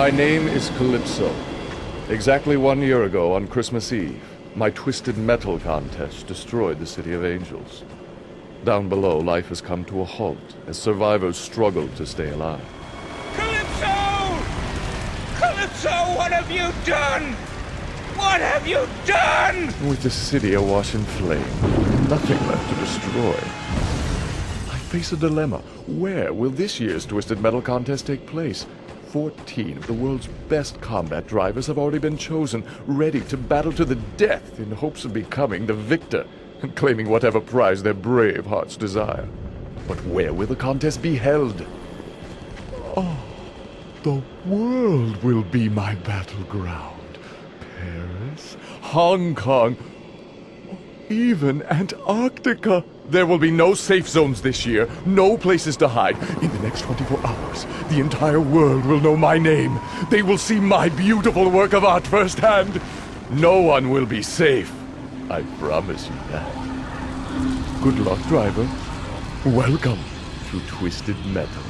My name is Calypso. Exactly 1 year ago, on Christmas Eve, my Twisted Metal contest destroyed the City of Angels. Down below, life has come to a halt as survivors struggle to stay alive. Calypso! Calypso, what have you done? What have you done? With the city awash in flame, nothing left to destroy. I face a dilemma. Where will this year's Twisted Metal contest take place? 14 of the world's best combat drivers have already been chosen, ready to battle to the death in hopes of becoming the victor and claiming whatever prize their brave hearts desire. But where will the contest be held? Oh, the world will be my battleground. Paris, Hong Kong, even Antarctica. There will be no safe zones this year, no places to hide. In the next 24 hours, the entire world will know my name. They will see my beautiful work of art firsthand. No one will be safe. I promise you that. Good luck, driver. Welcome to Twisted Metal.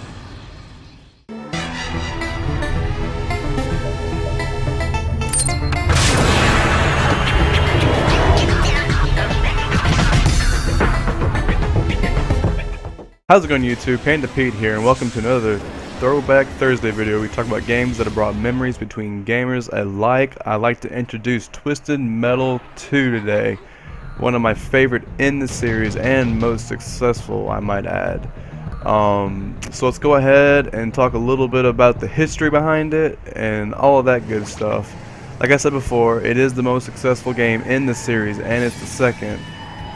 How's it going, YouTube? Panda Pete here, and welcome to another Throwback Thursday video. We talk about games that have brought memories between gamers alike. I'd like to introduce Twisted Metal 2 today. One of my favorite in the series and most successful, I might add. So let's go ahead and talk a little bit about the history behind it and all of that good stuff. Like I said before, it is the most successful game in the series, and it's the second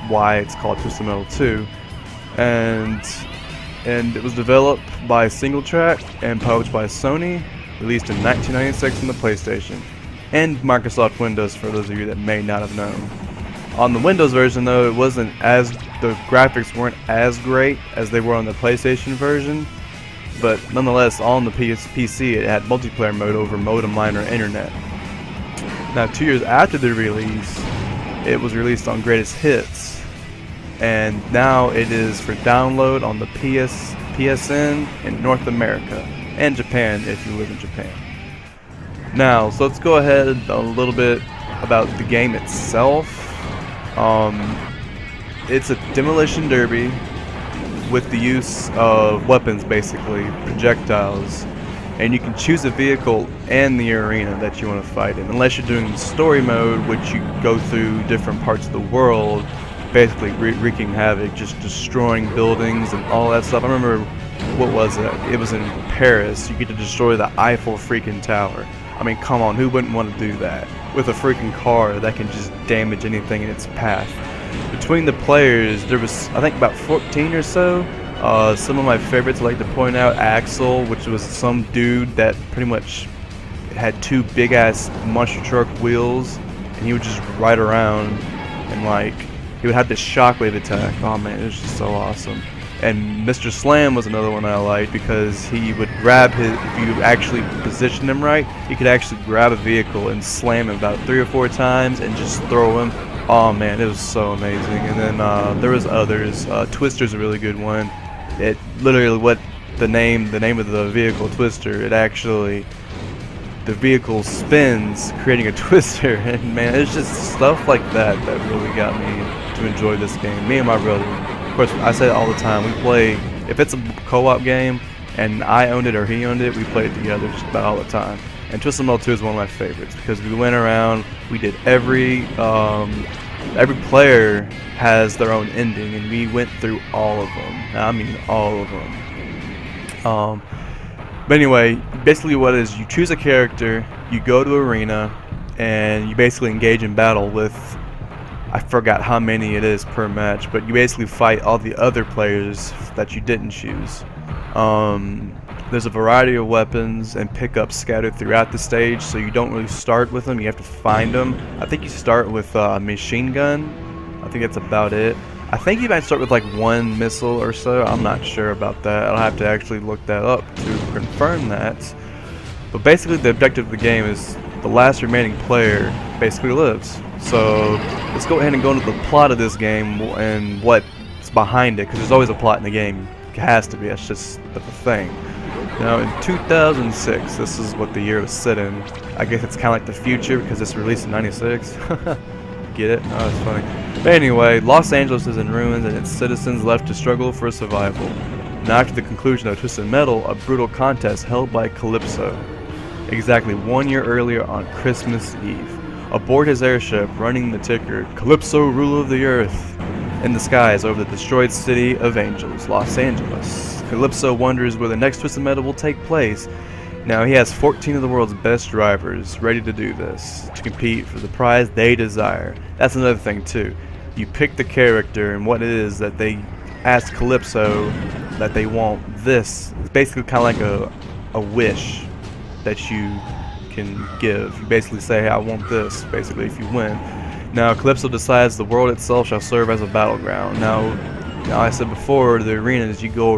why it's called Twisted Metal 2. And it was developed by Single Track and published by Sony, released in 1996 on the PlayStation, and Microsoft Windows for those of you that may not have known. On the Windows version though, the graphics weren't as great as they were on the PlayStation version, but nonetheless on the PC it had multiplayer mode over modem line or internet. Now 2 years after the release, it was released on Greatest Hits, and now it is for download on the PSN in North America and Japan if you live in Japan. Now, so let's go ahead a little bit about the game itself. It's a demolition derby with the use of weapons, basically projectiles, and you can choose a vehicle and the arena that you want to fight in, unless you're doing story mode, which you go through different parts of the world, basically wreaking havoc, just destroying buildings and all that stuff. I remember, what was it? It was in Paris. You get to destroy the Eiffel freaking Tower. I mean, come on, who wouldn't want to do that? With a freaking car that can just damage anything in its path. Between the players, there was, I think, about 14 or so. Some of my favorites I like to point out, Axel, which was some dude that pretty much had two big-ass monster truck wheels, and he would just ride around and, like, he would have this shockwave attack. Oh man, it was just so awesome. And Mr. Slam was another one I liked because he would grab his, if you actually positioned him right, he could actually grab a vehicle and slam him about 3 or 4 times and just throw him. Oh man, it was so amazing. And then there was others. Twister's a really good one. It literally, what the name of the vehicle, Twister, it actually, the vehicle spins, creating a twister, and man, it's just stuff like that that really got me to enjoy this game. Me and my brother, of course, I say it all the time, we play, if it's a co-op game and I owned it or he owned it, we play it together just about all the time. And Twisted Metal 2 is one of my favorites because we went around, we did every player has their own ending, and we went through all of them. I mean all of them. But anyway, basically what it is, you choose a character, you go to arena, and you basically engage in battle with, I forgot how many it is per match, but you basically fight all the other players that you didn't choose. There's a variety of weapons and pickups scattered throughout the stage, so you don't really start with them, you have to find them. I think you start with a machine gun, I think that's about it. I think you might start with like 1 missile or so, I'm not sure about that. I'll have to actually look that up to confirm that. But basically the objective of the game is the last remaining player basically lives. So let's go ahead and go into the plot of this game and what's behind it, because there's always a plot in the game. It has to be, that's just the thing. Now in 2006, this is what the year was set in. I guess it's kind of like the future because it's released in 96. Get it? Oh, that's funny. But anyway, Los Angeles is in ruins and its citizens left to struggle for survival. Now after the conclusion of Twisted Metal, a brutal contest held by Calypso. Exactly 1 year earlier on Christmas Eve. Aboard his airship, running the ticker, Calypso, ruler of the earth, in the skies over the destroyed city of Angels, Los Angeles. Calypso wonders where the next Twisted Metal will take place. Now he has 14 of the world's best drivers ready to do this, to compete for the prize they desire. That's another thing too. You pick the character and what it is that they ask Calypso that they want. This is basically kind of like a wish that you can give. You basically say, hey, I want this, basically, if you win. Now Calypso decides the world itself shall serve as a battleground. Now I said before, the arenas, you go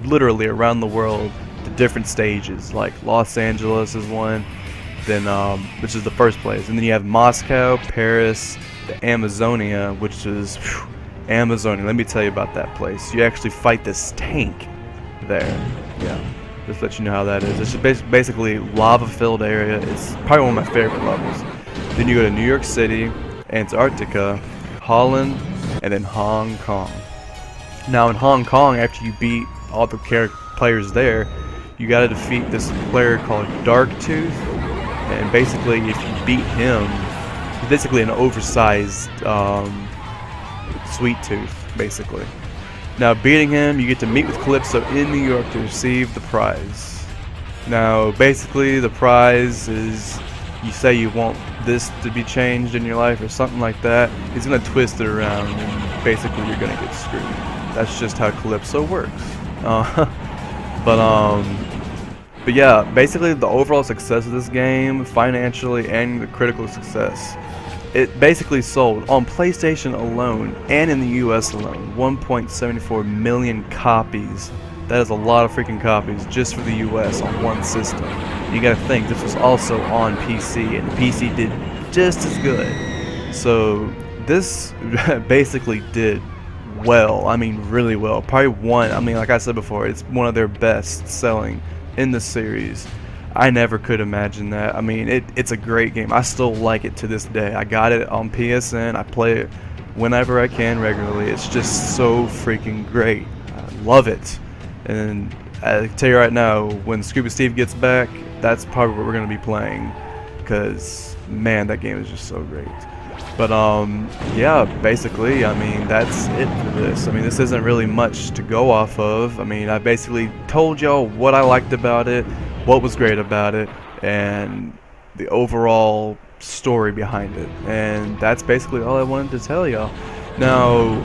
literally around the world to different stages, like Los Angeles is one, then which is the first place, and then you have Moscow, Paris, the Amazonia, which is Amazonia. Let me tell you about that place. You actually fight this tank there. Yeah, just to let you know how that is. It's just basically lava-filled area. It's probably one of my favorite levels. Then you go to New York City, Antarctica, Holland, and then Hong Kong. Now in Hong Kong, after you beat all the players there, you gotta defeat this player called Darktooth, and basically if you beat him, he's basically an oversized Sweet Tooth, basically. Now beating him, you get to meet with Calypso in New York to receive the prize. Now basically the prize is, you say you want this to be changed in your life or something like that, he's gonna twist it around and basically you're gonna get screwed. That's just how Calypso works. But yeah, basically the overall success of this game, financially and the critical success, it basically sold on PlayStation alone and in the US alone 1.74 million copies. That is a lot of freaking copies just for the US on one system. You gotta think, this was also on PC, and the PC did just as good. So this basically did well. I mean, really well. Probably one, I mean, like I said before, it's one of their best selling in the series. I never could imagine that. I mean, it's a great game. I still like it to this day. I got it on PSN. I play it whenever I can regularly. It's just so freaking great. I love it. And I can tell you right now, when Scuba Steve gets back, that's probably what we're going to be playing, because man, that game is just so great. But yeah, basically, I mean, that's it for this. I mean, this isn't really much to go off of. I mean, I basically told y'all what I liked about it, what was great about it, and the overall story behind it. And that's basically all I wanted to tell y'all. Now,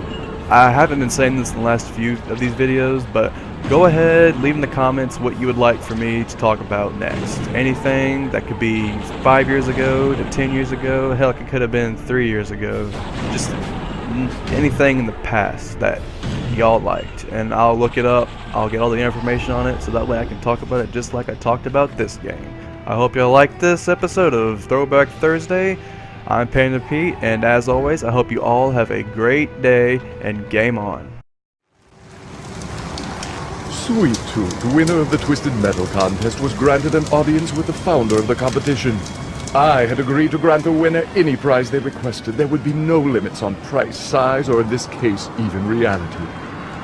I haven't been saying this in the last few of these videos, but go ahead, leave in the comments what you would like for me to talk about next. Anything that could be 5 years ago to 10 years ago, heck, it could have been 3 years ago. Just anything in the past that y'all liked, and I'll look it up. I'll get all the information on it so that way I can talk about it just like I talked about this game. I hope y'all liked this episode of Throwback Thursday. I'm Panda Pete, and as always, I hope you all have a great day, and game on. Sweet Tooth, winner of the Twisted Metal contest, was granted an audience with the founder of the competition. I had agreed to grant the winner any prize they requested. There would be no limits on price, size, or in this case, even reality.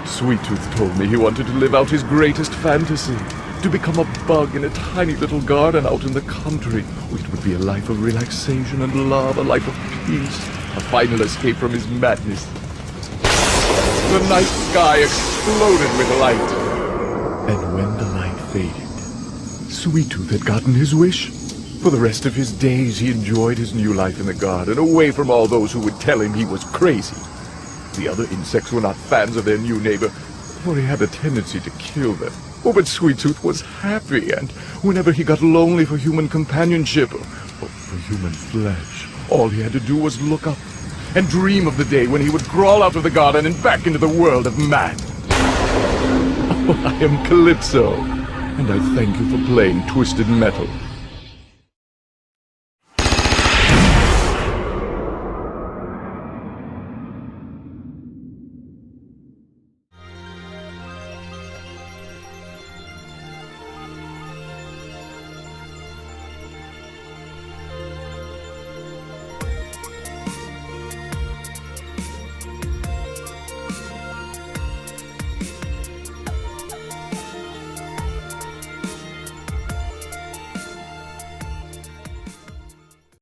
Sweet Tooth told me he wanted to live out his greatest fantasy, to become a bug in a tiny little garden out in the country. It would be a life of relaxation and love, a life of peace, a final escape from his madness. The night sky exploded with light. And when the light faded, Sweet Tooth had gotten his wish. For the rest of his days, he enjoyed his new life in the garden, away from all those who would tell him he was crazy. The other insects were not fans of their new neighbor, for he had a tendency to kill them. Oh, but Sweet Tooth was happy, and whenever he got lonely for human companionship, or for human flesh, all he had to do was look up and dream of the day when he would crawl out of the garden and back into the world of man. Oh, I am Calypso, and I thank you for playing Twisted Metal.